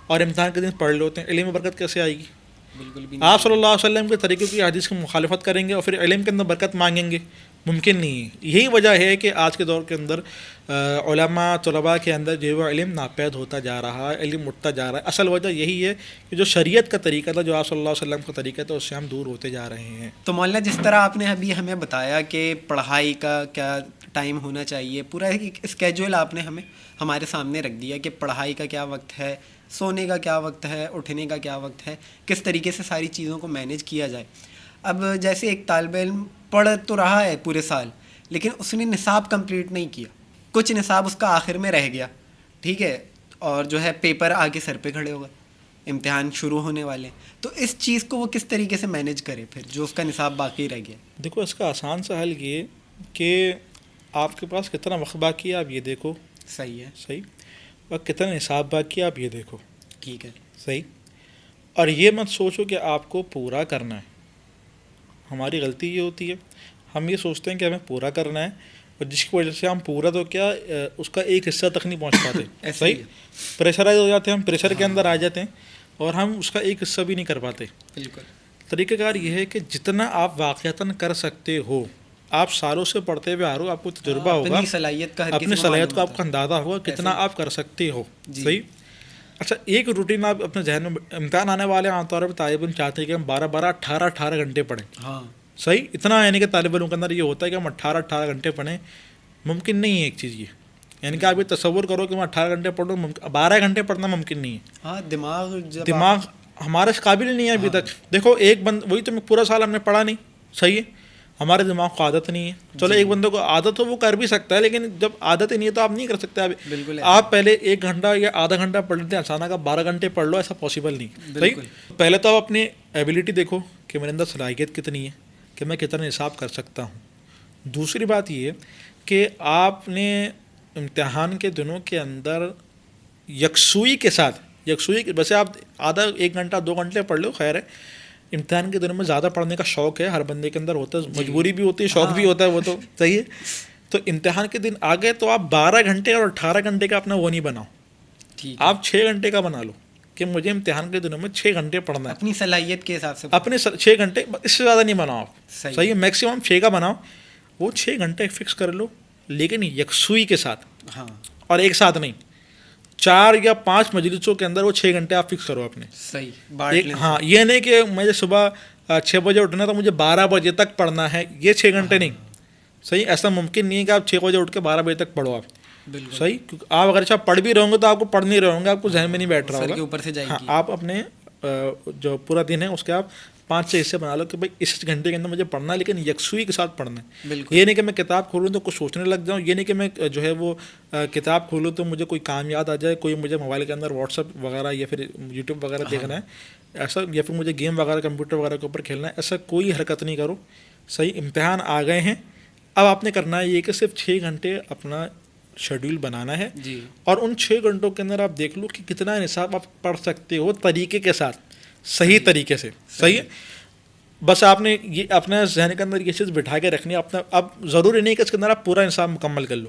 اور امتحان کے دن پڑھ لے ہوتے ہیں. علم میں برکت کیسے آئے گی؟ بالکل بھی. آپ صلی اللہ علیہ وسلم کے طریقے کی حدیث کی مخالفت کریں گے اور پھر علم کے اندر برکت مانگیں گے, ممکن نہیں ہے. یہی وجہ ہے کہ آج کے دور کے اندر علماء طلباء کے اندر جو وہ علم ناپید ہوتا جا رہا ہے, علم اٹھتا جا رہا ہے. اصل وجہ یہی ہے کہ جو شریعت کا طریقہ تھا, جو آپ صلی اللہ علیہ وسلم کا طریقہ تھا, اس سے ہم دور ہوتے جا رہے ہیں. تو مولانا جس طرح آپ نے ابھی ہمیں بتایا کہ پڑھائی کا کیا ٹائم ہونا چاہیے, پورا ایک اسکیجول آپ نے ہمیں ہمارے سامنے رکھ دیا کہ پڑھائی کا کیا وقت ہے, سونے کا کیا وقت ہے, اٹھنے کا کیا وقت ہے, کس طریقے سے ساری چیزوں کو مینیج کیا جائے. اب جیسے ایک طالب علم پڑھ تو رہا ہے پورے سال, لیکن اس نے نصاب کمپلیٹ نہیں کیا, کچھ نصاب اس کا آخر میں رہ گیا, ٹھیک ہے, اور جو ہے پیپر آگے سر پہ کھڑے ہوگا, امتحان شروع ہونے والے, تو اس چیز کو وہ کس طریقے سے مینیج کرے پھر جو اس کا نصاب باقی رہ گیا؟ دیکھو اس کا آسان سا حل یہ کہ آپ کے پاس کتنا وقت باقی ہے آپ یہ دیکھو. صحیح ہے. صحیح. اور کتنا نصاب باقی ہے آپ یہ دیکھو. ٹھیک ہے. صحیح. اور یہ مت سوچو کہ آپ کو پورا کرنا ہے. ہماری غلطی یہ ہوتی ہے, ہم یہ سوچتے ہیں کہ ہمیں پورا کرنا ہے, اور جس کی وجہ سے ہم پورا تو کیا اس کا ایک حصہ تک نہیں پہنچ پاتے. ایسے ہی صحیح پریشرائز ہو جاتے ہیں, ہم پریشر کے اندر آ جاتے ہیں اور ہم اس کا ایک حصہ بھی نہیں کر پاتے. بالکل. طریقہ کار یہ ہے کہ جتنا آپ واقعتاً کر سکتے ہو, آپ سالوں سے پڑھتے ہوئے آ رہے ہو, آپ کو تجربہ ہوگا, اپنی صلاحیت کا اپنی صلاحیت کا آپ کا اندازہ ہوگا کتنا آپ کر سکتے ہو. صحیح. اچھا ایک روٹین آپ اپنے ذہن میں, امتحان آنے والے عام طور پہ طالب علم چاہتے ہیں کہ ہم 18 گھنٹے پڑھیں. ہاں صحیح. اتنا یعنی کہ طالب علم کے اندر یہ ہوتا ہے کہ ہم 18 گھنٹے پڑھیں. ممکن نہیں ہے ایک چیز یہ, یعنی کہ آپ یہ تصور کرو کہ میں 18 گھنٹے پڑھ لوں, 12 گھنٹے پڑھنا ممکن نہیں ہے. ہاں دماغ ہمارے قابل نہیں ہے ابھی تک. دیکھو ایک وہی تو پورا سال ہم نے پڑھا نہیں. صحیح ہے. ہمارے دماغ کو عادت نہیں ہے. چلو ایک بندے کو عادت ہو وہ کر بھی سکتا ہے, لیکن جب عادت ہی نہیں ہے تو آپ نہیں کر سکتے. بالکل آپ پہلے 1 گھنٹہ یا آدھا گھنٹہ پڑھ لیتے ہیں, اچانک آپ 12 گھنٹے پڑھ لو, ایسا پاسبل نہیں. صحیح. پہلے تو آپ اپنی ایبلٹی دیکھو کہ میرے اندر صلاحیت کتنی ہے, کہ میں کتنا حساب کر سکتا ہوں. دوسری بات یہ کہ آپ نے امتحان کے دنوں کے اندر یکسوئی کے ساتھ ویسے آپ آدھا 1 گھنٹہ 2 گھنٹے پڑھ لو خیر ہے. امتحان کے دنوں میں زیادہ پڑھنے کا شوق ہے ہر بندے کے اندر ہوتا ہے, مجبوری بھی ہوتی ہے, شوق بھی ہوتا ہے, وہ تو صحیح ہے. تو امتحان کے دن آ گئے تو آپ 12 گھنٹے اور 18 گھنٹے کا اپنا وہ نہیں بناؤ, آپ 6 گھنٹے کا بنا لو کہ مجھے امتحان کے دنوں میں 6 گھنٹے پڑھنا ہے. اپنی صلاحیت کے حساب سے اپنے 6 گھنٹے, اس سے زیادہ نہیں بناؤ آپ. صحیح ہے. میکسیمم 6 کا بناؤ. وہ 6 گھنٹے فکس کر لو, لیکن یکسوئی کے ساتھ. ہاں. اور ایک ساتھ نہیں, 4 یا 5 مجلسوں کے اندر وہ 6 گھنٹے آپ فکس کرو اپنے. صحیح. ہاں یہ نہیں کہ مجھے صبح 6 بجے اٹھنا تو مجھے 12 بجے تک پڑھنا ہے, یہ 6 گھنٹے نہیں. صحیح. ایسا ممکن نہیں ہے کہ آپ 6 بجے اٹھ کے 12 بجے تک پڑھو آپ. صحیح. کیونکہ آپ اگر پڑھ بھی رہے ہوں گے تو آپ کو پڑھ نہیں رہے ہوں گے, آپ کو ذہن میں نہیں بیٹھ رہا ہوگا. ہاں آپ اپنے جو پورا دن ہے اس کے آپ 5-6 حصے بنا لو کہ بھائی اس گھنٹے کے اندر مجھے پڑھنا ہے, لیکن یکسوئی کے ساتھ پڑھنا ہے. یہ نہیں کہ میں کتاب کھولوں تو کچھ سوچنے لگ جاؤں, یہ نہیں کہ میں جو ہے وہ کتاب کھولوں تو مجھے کوئی کام یاد آ جائے, کوئی مجھے موبائل کے اندر واٹس ایپ وغیرہ یا پھر یوٹیوب وغیرہ دیکھنا ہے ایسا, یا پھر مجھے گیم وغیرہ کمپیوٹر وغیرہ کے اوپر کھیلنا ہے, ایسا کوئی حرکت نہیں کرو. صحیح. امتحان آ گئے ہیں, اب آپ نے کرنا ہے یہ کہ صرف 6 گھنٹے اپنا شیڈیول بنانا ہے. اور ان 6 گھنٹوں کے اندر آپ دیکھ لو کہ کتنا نصاب آپ پڑھ سکتے ہو طریقے کے ساتھ, صحیح طریقے سے. صحیح ہے. بس آپ نے یہ اپنے ذہن کے اندر یہ چیز بٹھا کے رکھنی ہے اپنا. اب ضروری نہیں کہ اس کے اندر آپ پورا نصاب مکمل کر لو,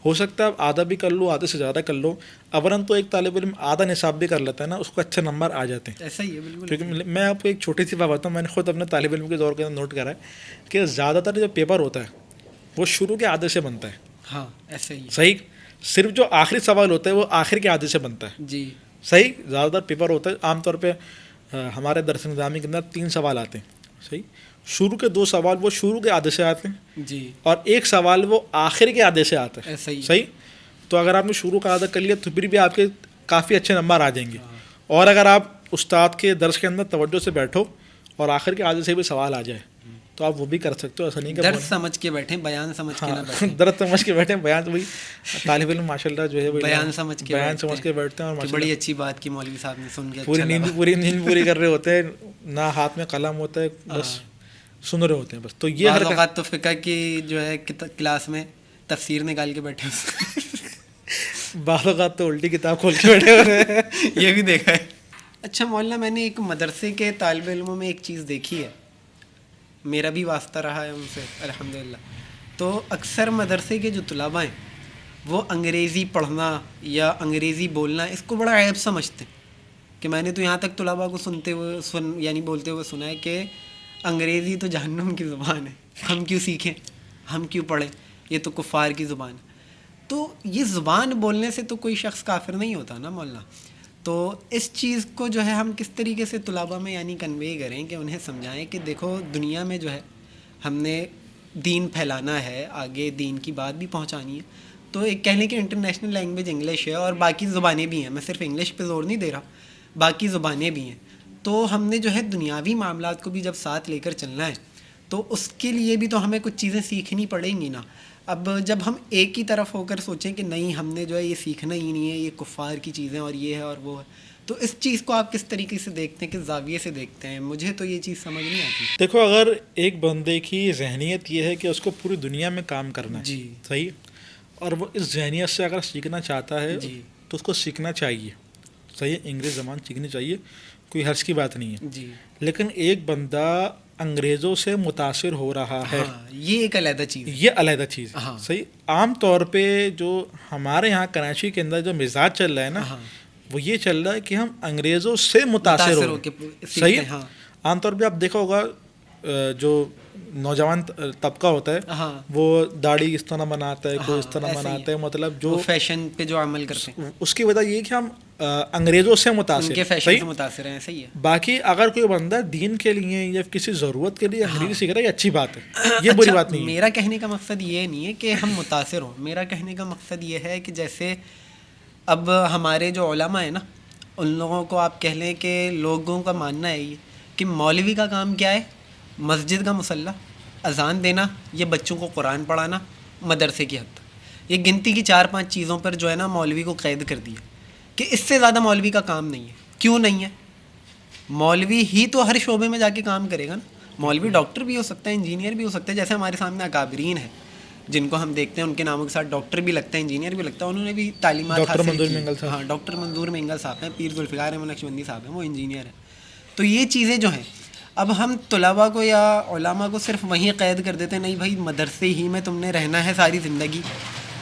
ہو سکتا ہے آپ آدھا بھی کر لو, آدھے سے زیادہ کر لو. اوراً تو ایک طالب علم آدھا نصاب بھی کر لیتا ہے نا, اس کو اچھے نمبر آ جاتے ہیں. ایسا ہی ہے بالکل. کیونکہ میں آپ کو ایک چھوٹی سی بات بتاؤں, میں نے خود اپنے طالب علم کے دور کے اندر نوٹ کرا ہے کہ زیادہ تر جو پیپر ہوتا ہے وہ شروع کے آدھے سے بنتا ہے. ہاں ایسا ہی. صحیح. صرف جو آخری سوال ہوتا ہے وہ آخر کے آدھے سے بنتا ہے. جی صحیح. زیادہ تر پیپر ہوتا ہے عام طور پہ ہمارے درس نظامی کے اندر 3 سوال آتے ہیں. صحیح. شروع کے 2 سوال وہ شروع کے آدھے سے آتے ہیں. جی. اور 1 سوال وہ آخر کے آدھے سے آتا ہے. صحیح. تو اگر آپ نے شروع کا آدھا کر لیا تو پھر بھی آپ کے کافی اچھے نمبر آ جائیں گے. اور اگر آپ استاد کے درس کے اندر توجہ سے بیٹھو اور آخر کے آدھے سے بھی سوال آ جائے تو آپ وہ بھی کر سکتے ہو. ایسا نہیں کہ درس سمجھ کے بیٹھیں, بیان سمجھ کے نہ بیٹھیں. درس سمجھ کے بیٹھیں, بیان تو وہی طالب علم ماشاء اللہ جو ہے بیان سمجھ کے بیٹھتے ہیں. اور بڑی اچھی بات کی مولوی صاحب نے سن کے پوری نیند پوری کر رہے ہوتے ہیں, نہ ہاتھ میں قلم ہوتا ہے, بس سن رہے ہوتے ہیں بس. تو یہ حرکات تو فقہ کی جو ہے کلاس میں تفسیر نکال کے بیٹھے بعض اوقات تو الٹی کتاب کھول کے بیٹھے ہوئے ہیں. یہ بھی دیکھا ہے. اچھا مولانا, میں نے ایک مدرسے کے طالب علموں میں ایک چیز دیکھی ہے, میرا بھی واسطہ رہا ہے ان سے الحمدللہ. تو اکثر مدرسے کے جو طلباء ہیں وہ انگریزی پڑھنا یا انگریزی بولنا اس کو بڑا عیب سمجھتے ہیں. کہ میں نے تو یہاں تک طلباء کو سنتے ہوئے یعنی بولتے ہوئے سنا ہے کہ انگریزی تو جہنم کی زبان ہے, ہم کیوں سیکھیں, ہم کیوں پڑھیں, یہ تو کفار کی زبان ہے. تو یہ زبان بولنے سے تو کوئی شخص کافر نہیں ہوتا نا مولانا. تو اس چیز کو جو ہے ہم کس طریقے سے طلباء میں یعنی کنوے کریں کہ انہیں سمجھائیں کہ دیکھو دنیا میں جو ہے ہم نے دین پھیلانا ہے, آگے دین کی بات بھی پہنچانی ہے. تو ایک کہہ لیں کہ انٹرنیشنل لینگویج انگلش ہے اور باقی زبانیں بھی ہیں, میں صرف انگلش پہ زور نہیں دے رہا, باقی زبانیں بھی ہیں. تو ہم نے جو ہے دنیاوی معاملات کو بھی جب ساتھ لے کر چلنا ہے تو اس کے لیے بھی تو ہمیں کچھ چیزیں سیکھنی پڑیں گی نا. اب جب ہم ایک ہی طرف ہو کر سوچیں کہ نہیں ہم نے جو ہے یہ سیکھنا ہی نہیں ہے, یہ کفار کی چیزیں اور یہ ہے اور وہ ہے, تو اس چیز کو آپ کس طریقے سے دیکھتے ہیں, کس زاویے سے دیکھتے ہیں؟ مجھے تو یہ چیز سمجھ نہیں آتی. دیکھو اگر ایک بندے کی ذہنیت یہ ہے کہ اس کو پوری دنیا میں کام کرنا ہے, جی صحیح, اور وہ اس ذہنیت سے اگر سیکھنا چاہتا ہے تو اس کو سیکھنا چاہیے. صحیح. انگریزی زبان سیکھنی چاہیے, کوئی حرج کی بات نہیں ہے. جی. لیکن ایک بندہ انگریزوں سے متاثر ہو رہا ہے. یہ ایک علیحدہ چیز ہے, یہ علیحدہ چیز ہے. صحیح. عام طور پہ جو ہمارے یہاں کراچی کے اندر جو مزاج چل رہا ہے نا, وہ یہ چل رہا ہے کہ ہم انگریزوں سے متاثر ہو. صحیح. عام طور پہ آپ دیکھا ہوگا جو نوجوان طبقہ ہوتا ہے وہ داڑھی اس طرح بناتا ہے, کوئی اس طرح بناتا ہے, مطلب جو فیشن پہ جو عمل کرتے ہیں, اس کی وجہ یہ کہ ہم انگریزوں سے متاثر فیشن سے متاثر ہیں. صحیح ہے. باقی اگر کوئی بندہ دین کے لیے یا کسی ضرورت کے لیے انگریزی سیکھ رہا ہے, یہ اچھی بات ہے, یہ بری بات نہیں ہے. میرا کہنے کا مقصد یہ نہیں ہے کہ ہم متاثر ہوں. میرا کہنے کا مقصد یہ ہے کہ جیسے اب ہمارے جو علماء ہیں نا, ان لوگوں کو آپ کہہ لیں کہ لوگوں کا ماننا ہے یہ کہ مولوی کا کام کیا ہے, مسجد کا مصلی, اذان دینا, یہ بچوں کو قرآن پڑھانا, مدرسے کی حد تک, یہ گنتی کی 4-5 چیزوں پر جو ہے نا مولوی کو قید کر دیا کہ اس سے زیادہ مولوی کا کام نہیں ہے. کیوں نہیں ہے؟ مولوی ہی تو ہر شعبے میں جا کے کام کرے گا نا. مولوی ڈاکٹر بھی ہو سکتا ہے, انجینئر بھی ہو سکتا ہے. جیسے ہمارے سامنے اکابرین ہیں جن کو ہم دیکھتے ہیں, ان کے ناموں کے ساتھ ڈاکٹر بھی لگتا ہے, انجینئر بھی لگتا ہے, انہوں نے بھی تعلیمات حاصل کی. ہاں, ڈاکٹر منظور مینگل صاحب ہیں, پیر ذوالفقار احمد نقشبندی صاحب ہیں, وہ انجینئر ہیں. تو یہ چیزیں جو ہیں, اب ہم طلباء کو یا علماء کو صرف وہیں قید کر دیتے ہیں. نہیں بھائی, مدرسے ہی میں تم نے رہنا ہے ساری زندگی,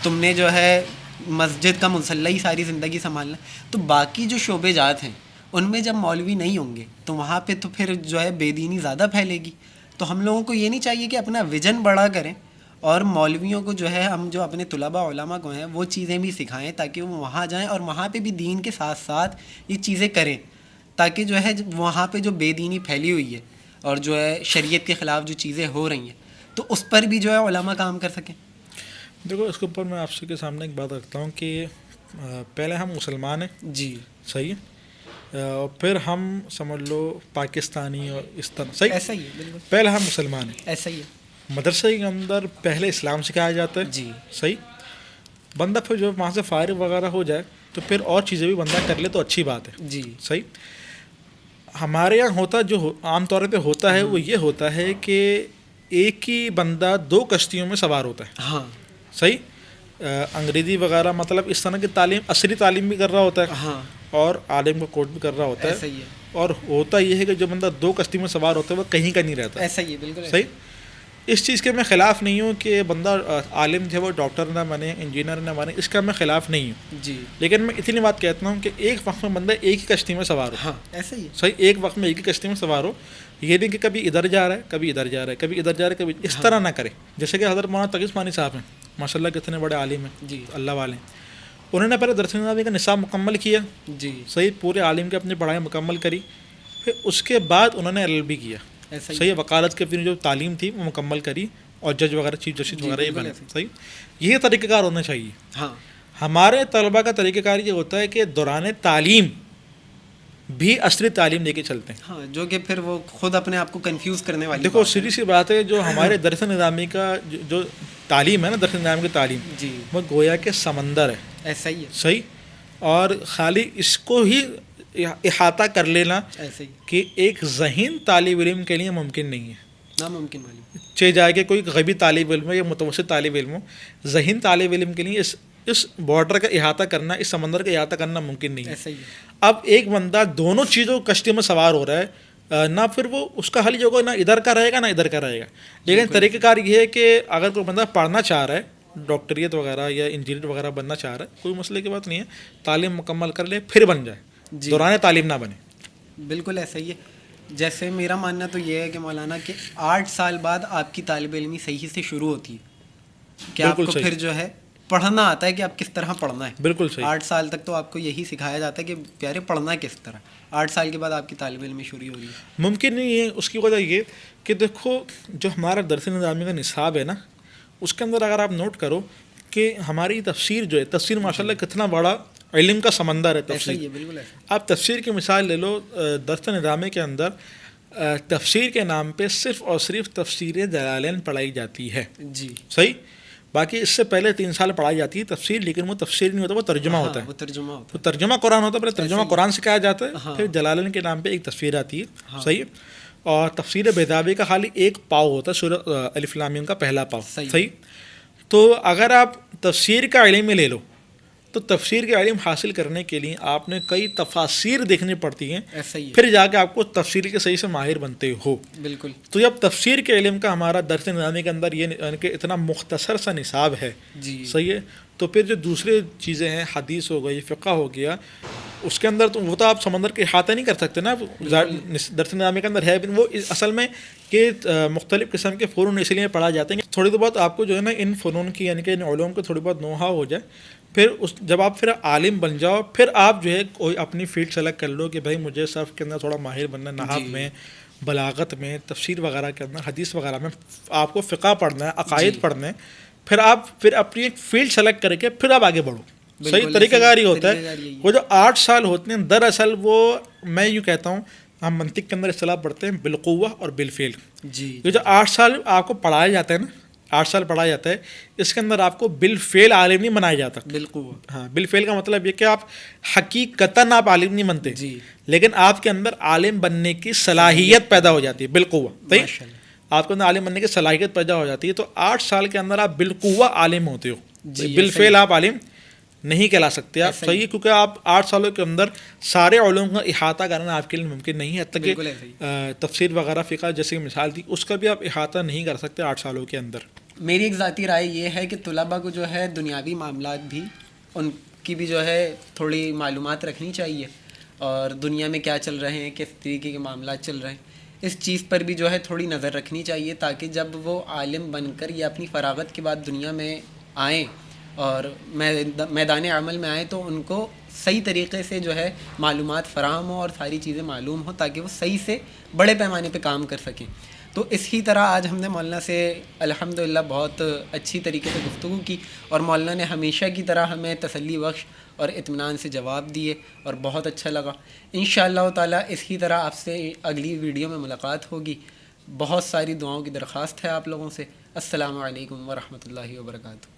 تم نے جو ہے مسجد کا مصلی ہی ساری زندگی سنبھالنا. تو باقی جو شعبے جات ہیں ان میں جب مولوی نہیں ہوں گے تو وہاں پہ تو پھر جو ہے بے دینی زیادہ پھیلے گی. تو ہم لوگوں کو یہ نہیں چاہیے کہ اپنا ویژن بڑا کریں اور مولویوں کو جو ہے ہم جو اپنے طلباء علماء کو ہیں وہ چیزیں بھی سکھائیں تاکہ وہ وہاں جائیں اور وہاں پہ بھی دین کے ساتھ ساتھ یہ چیزیں کریں, تاکہ جو ہے وہاں پہ جو بے دینی پھیلی ہوئی ہے اور جو ہے شریعت کے خلاف جو چیزیں ہو رہی ہیں تو اس پر بھی جو ہے علماء کام کر سکیں. دیکھو, اس کے اوپر میں آپ کے سامنے ایک بات رکھتا ہوں کہ پہلے ہم مسلمان ہیں. جی صحیح ہے. اور پھر ہم سمجھ لو پاکستانی اور اس طرح. صحیح, ایسا ہی ہے. بالکل پہلے ہم مسلمان ہیں. ایسا ہی ہے. مدرسے کے اندر پہلے اسلام سکھایا جاتا ہے. جی صحیح. بندہ پھر جو وہاں سے فارغ وغیرہ ہو جائے تو پھر اور چیزیں بھی بندہ کر لے تو اچھی بات ہے. جی صحیح. ہمارے یہاں ہوتا جو عام طور پہ ہوتا ہے وہ یہ ہوتا ہے کہ ایک ہی بندہ 2 کشتیوں میں سوار ہوتا ہے. ہاں صحیح. انگریزی وغیرہ مطلب اس طرح کی تعلیم, عصری تعلیم بھی کر رہا ہوتا ہے. ہاں, اور عالم کا کوٹ بھی کر رہا ہوتا ہے. ایسا ہی ہے. اور ہوتا یہ ہے کہ جو بندہ 2 کشتی میں سوار ہوتا ہے وہ کہیں کا نہیں رہتا. ایسا ہی ہے. بالکل صحیح. اس چیز کے میں خلاف نہیں ہوں کہ بندہ عالم جو ہے وہ ڈاکٹر نہ بنے, انجینئر نہ بنے, اس کا میں خلاف نہیں ہوں. جی, لیکن میں اتنی بات کہتا ہوں کہ ایک وقت میں بندہ ایک ہی کشتی میں سوار ہو. ہاں ایسا ہی ہے. صحیح. ایک وقت میں ایک ہی کشتی میں سوار ہو, یہ نہیں کہ کبھی ادھر جا رہا ہے, کبھی ادھر جا رہا ہے, کبھی ادھر جا رہا ہے, کبھی اس طرح نہ کرے. جیسے کہ حضرت مولانا تقی عثمانی صاحب ہیں, ماشاء اللہ کتنے بڑے عالم ہیں. جی, اللہ والے. انہوں نے پہلے درس نظامی کا نصاب مکمل کیا. جی, صحیح. پورے عالم کے اپنی پڑھائی مکمل کری. پھر اس کے بعد انہوں نے LLB کیا. صحیح. وکالت کے پھر جو تعلیم تھی وہ مکمل کری اور جج وغیرہ, چیف جسٹس وغیرہ یہ بنے. صحیح. یہ طریقہ کار ہونا چاہیے. ہاں, ہمارے طلباء کا طریقہ کار یہ ہوتا ہے کہ دوران تعلیم بھی عصری تعلیم لے کے چلتے ہیں. ہاں, جو کہ پھر وہ خود اپنے آپ کو کنفیوز کرنے والی. دیکھو سیدھی سی بات ہے, جو ہمارے درس نظامی کا جو تعلیم ہے نا, درس نظامی کی تعلیم, جی, وہ گویا کہ سمندر ہے. ایسا ہی ہے. صحیح. اور خالی اس کو ہی احاطہ کر لینا ایسا ہی کہ ایک ذہین طالب علم کے لیے ممکن نہیں ہے. ناممکن والی. چاہے جائے کہ کوئی غیبی طالب علم ہو یا متوسط طالب علم ہو, ذہین طالب علم کے لیے اس بارڈر کا احاطہ کرنا, اس سمندر کا احاطہ کرنا ممکن نہیں ہے. ایسا ہی ہے. اب ایک بندہ دونوں چیزوں کشتی میں سوار ہو رہا ہے, نہ پھر وہ اس کا حل جو ہوگا نہ ادھر کا رہے گا نہ ادھر کا رہے گا. لیکن طریقہ کار یہ ہے کہ اگر کوئی بندہ پڑھنا چاہ رہا ہے, ڈاکٹریت وغیرہ یا انجینئر وغیرہ بننا چاہ رہا ہے, کوئی مسئلے کی بات نہیں ہے, تعلیم مکمل کر لے پھر بن جائے. دوران تعلیم نہ بنے. بالکل ایسا ہی ہے. جیسے میرا ماننا تو یہ ہے کہ مولانا کہ 8 سال بعد آپ کی طالب علمی صحیح سے شروع ہوتی ہے کہ آپ کو پھر جو ہے پڑھنا آتا ہے کہ آپ کس طرح پڑھنا ہے. بالکل صحیح. 8 سال تک تو آپ کو یہی سکھایا جاتا ہے کہ پیارے پڑھنا کس طرح. 8 سال کے بعد آپ کی طالب علمی شروع ہو رہی ہے. ممکن نہیں ہے. اس کی وجہ یہ کہ دیکھو جو ہمارا درس نظامی کا نصاب ہے نا, اس کے اندر اگر آپ نوٹ کرو کہ ہماری تفسیر جو ہے, تفسیر ماشاء اللہ کتنا بڑا علم کا سمندر ہے. تفسیر, بالکل آپ تفسیر کی مثال لے لو. درس نظامی کے اندر تفسیر کے نام پہ صرف اور صرف تفسیر جلالین پڑھائی جاتی ہے. جی, صحیح. باقی اس سے پہلے 3 سال پڑھائی جاتی ہے تفسیر, لیکن وہ تفسیر نہیں ہوتا, وہ ترجمہ ہوتا ہے. وہ ترجمہ ہوتا ہے. ترجمہ قرآن ہوتا ہے. پہلے ترجمہ قرآن سکھایا جاتا ہے, پھر جلالین کے نام پہ ایک تفسیر آتی ہے. صحیح. اور تفسیر بیضاوی کا خالی ایک پاؤ ہوتا ہے, سورہ الف لام میم کا پہلا پاؤ. صحیح. تو اگر آپ تفسیر کا علم لے لو تو تفسیر کے علم حاصل کرنے کے لیے آپ نے کئی تفاسیر دیکھنی پڑتی ہیں، ایسا ہی ہے، پھر جا کے آپ کو تفسیر کے صحیح سے ماہر بنتے ہو. بالکل. تو جب تفسیر کے علم کا ہمارا درس نظامی کے اندر یہ یعنی کہ اتنا مختصر سا نصاب ہے، جی صحیح ہے، تو پھر جو دوسرے چیزیں ہیں، حدیث ہو گئی، فقہ ہو گیا، اس کے اندر تو وہ تو آپ سمندر کے احاطہ نہیں کر سکتے نا. درس نظامی کے اندر ہے وہ اصل میں کہ مختلف قسم کے فنون اس لیے پڑھا جاتے ہیں کہ تھوڑی بہت آپ کو جو ہے نا ان فنون کی یعنی کہ ان علوم کو تھوڑی بہت نوحہ ہو جائے. پھر جب آپ پھر عالم بن جاؤ، پھر آپ جو ہے کوئی اپنی فیلڈ سلیکٹ کر لو کہ بھائی مجھے صرف کے اندر تھوڑا ماہر بننا ہے، نحو میں، بلاغت میں، تفسیر وغیرہ کے اندر، حدیث وغیرہ میں آپ کو فقہ پڑھنا ہے، عقائد پڑھنا ہے. پھر آپ اپنی ایک فیلڈ سلیکٹ کر کے پھر آپ آگے بڑھو. صحیح طریقہ کار ہی ہوتا ہے. وہ جو 8 سال ہوتے ہیں دراصل وہ میں یوں کہتا ہوں، ہم منطق کے اندر اصطلاح پڑھتے ہیں بالقوہ اور بالفعل. یہ جو 8 سال آپ کو پڑھایا جاتا ہے نا، 8 سال پڑھایا جاتا ہے، اس کے اندر آپ کو بالفعل عالم نہیں بنایا جاتا. بالقوہ، ہاں، بالفعل کا مطلب یہ کہ آپ حقیقتاً آپ عالم نہیں بنتے، لیکن آپ کے اندر عالم بننے کی صلاحیت پیدا ہو جاتی ہے. بالقوہ، صحیح، آپ کے اندر عالم بننے کی صلاحیت پیدا ہو جاتی ہے. تو 8 سال کے اندر آپ بالقوہ عالم ہوتے ہو. بالفعل آپ عالم نہیں کہلا سکتے آپ، صحیح ہے، کیونکہ آپ 8 سالوں کے اندر سارے علوم کا احاطہ کرنا آپ کے لیے ممکن نہیں ہے. حتیٰ کہ تفسیر وغیرہ فقہ جیسے مثال تھی، اس کا بھی آپ احاطہ نہیں کر سکتے 8 سالوں کے اندر. میری ایک ذاتی رائے یہ ہے کہ طلباء کو جو ہے دنیاوی معاملات بھی ان کی بھی جو ہے تھوڑی معلومات رکھنی چاہیے، اور دنیا میں کیا چل رہے ہیں، کس طریقے کے معاملات چل رہے ہیں، اس چیز پر بھی جو ہے تھوڑی نظر رکھنی چاہیے، تاکہ جب وہ عالم بن کر یا اپنی فراغت کے بعد دنیا میں آئیں اور میدان عمل میں آئیں تو ان کو صحیح طریقے سے جو ہے معلومات فراہم ہو اور ساری چیزیں معلوم ہوں، تاکہ وہ صحیح سے بڑے پیمانے پہ کام کر سکیں. تو اسی طرح آج ہم نے مولانا سے الحمدللہ بہت اچھی طریقے سے گفتگو کی، اور مولانا نے ہمیشہ کی طرح ہمیں تسلی بخش اور اطمینان سے جواب دیے، اور بہت اچھا لگا. انشاءاللہ تعالیٰ اسی طرح آپ سے اگلی ویڈیو میں ملاقات ہوگی. بہت ساری دعاؤں کی درخواست ہے آپ لوگوں سے. السلام علیکم ورحمۃ اللہ وبرکاتہ.